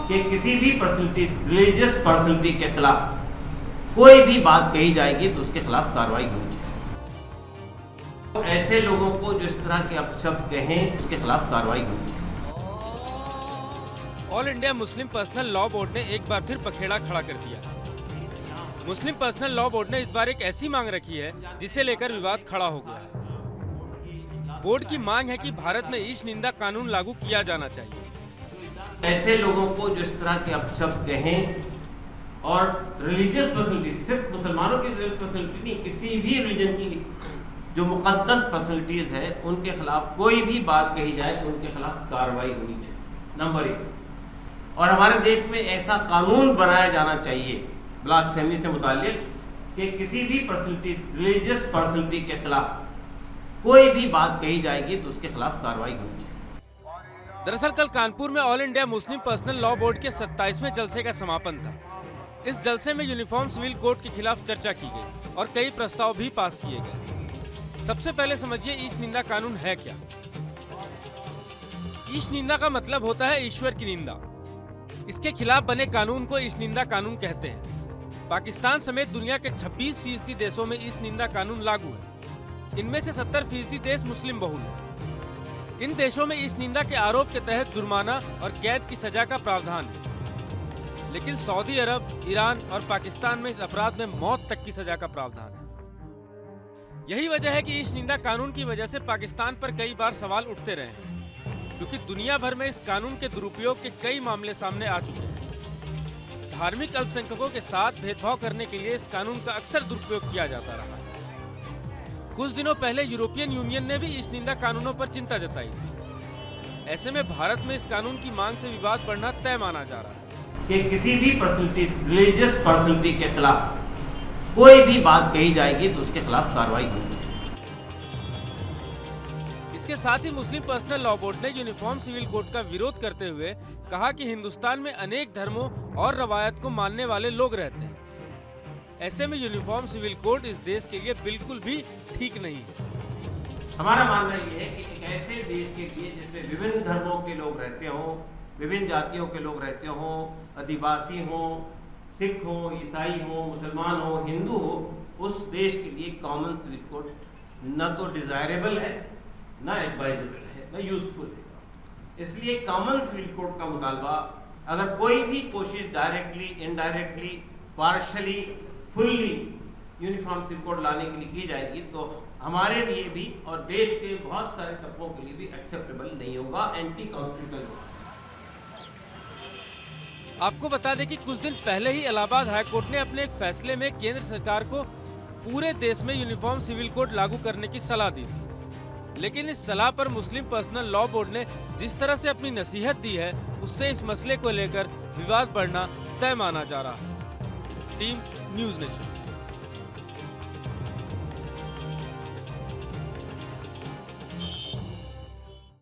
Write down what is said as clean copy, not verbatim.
कि किसी भी पर्सनैलिटी, रिलीजियस पर्सनैलिटी के खिलाफ कोई भी बात कही जाएगी तो उसके खिलाफ कार्रवाई होनी चाहिए। तो ऐसे लोगों को जो इस तरह के अपशब्द कहें उसके खिलाफ कार्रवाई होनी चाहिए। All India Muslim personal law board ने एक बार फिर पखेड़ा खड़ा कर दिया। मुस्लिम पर्सनल लॉ बोर्ड ने इस बार एक ऐसी मांग रखी है जिसे लेकर विवाद खड़ा हो गया है। बोर्ड की मांग है कि भारत में ईश निंदा कानून लागू किया जाना चाहिए। ऐसे लोगों को जो इस तरह के अपशब्द कहें और रिलीजियस पर्सनैलिटी, सिर्फ मुसलमानों की रिलीजियस पर्सनैलिटी नहीं, किसी भी रिलीजन की जो मुकद्दस पर्सनैलिटीज है उनके खिलाफ कोई भी बात कही जाए तो उनके खिलाफ कार्रवाई होनी चाहिए, नंबर 1। और हमारे देश में ऐसा कानून बनाया जाना चाहिए ब्लास्फेमी से मुताल्लिक कि किसी भी पर्सनैलिटी, रिलीजियस पर्सनैलिटी के खिलाफ कोई भी बात कही जाएगी तो उसके खिलाफ कार्रवाई होनी चाहिए। दरअसल कल कानपुर में all India Muslim personal law board के 27वें जलसे का समापन था। इस जलसे में यूनिफॉर्म सिविल कोड के खिलाफ चर्चा की गई और कई प्रस्ताव भी पास किए गए। सबसे पहले समझिए ईश निंदा कानून है क्या। ईश निंदा का मतलब होता है ईश्वर की निंदा। इसके खिलाफ बने कानून को ईश निंदा कानून कहते हैं। पाकिस्तान समेत दुनिया के 26% देशों में ईश निंदा कानून लागू है। इनमें से 70% देश मुस्लिम बहुल है। इन देशों में ईश निंदा के आरोप के तहत जुर्माना और कैद की सजा का प्रावधान है, लेकिन सऊदी अरब, ईरान और पाकिस्तान में इस अपराध में मौत तक की सजा का प्रावधान है। यही वजह है कि ईश निंदा कानून की वजह से पाकिस्तान पर कई बार सवाल उठते रहे हैं, क्योंकि दुनिया भर में इस कानून के दुरुपयोग के कई मामले सामने आ चुके हैं। धार्मिक अल्पसंख्यकों के साथ भेदभाव करने के लिए इस कानून का अक्सर दुरुपयोग किया जाता रहा है। कुछ दिनों पहले यूरोपियन यूनियन ने भी ईश निंदा कानूनों पर चिंता जताई थी। ऐसे में भारत में इस कानून की मांग से विवाद बढ़ना तय माना जा रहा है कि किसी भी पर्सनैलिटी, रिलीजियस पर्सनैलिटी के खिलाफ कोई भी बात कही जाएगी तो उसके खिलाफ कार्रवाई होनी चाहिए। इसके साथ ही मुस्लिम पर्सनल लॉ बोर्ड ने यूनिफॉर्म सिविल कोड का विरोध करते हुए कहा कि हिंदुस्तान में अनेक धर्मों और रवायत को मानने वाले लोग रहते हैं। ऐसे में यूनिफॉर्म सिविल कोड इस देश के लिए बिल्कुल भी ठीक नहीं है। हमारा मानना ये है कि एक ऐसे देश के लिए जिसमें विभिन्न धर्मों के लोग रहते हों, विभिन्न जातियों के लोग रहते हों, आदिवासी हों, सिख हों, ईसाई हों, मुसलमान हों, हिंदू हो, उस देश के लिए कॉमन सिविल कोड न तो डिजायरेबल है, न एडवाइजेबल है, न यूजफुल है। इसलिए कॉमन सिविल कोड का मुतालबा अगर कोई भी कोशिश directly, indirectly, partially, fully uniform civil code लाने के लिए की जाएगी तो हमारे लिए भी और देश के बहुत सारे तबकों के लिए भी एक्सेप्टेबल नहीं होगा, एंटी कॉन्स्टिट्यूशनल होगा। आपको बता दें कि कुछ दिन पहले ही इलाहाबाद हाई कोर्ट ने अपने एक फैसले में केंद्र सरकार को पूरे देश में यूनिफॉर्म सिविल कोड लागू करने की सलाह दी थी। लेकिन इस सलाह पर मुस्लिम पर्सनल लॉ बोर्ड ने जिस तरह से अपनी नसीहत दी है, उससे इस मसले को लेकर विवाद बढ़ना तय माना जा रहा है। Team news nation.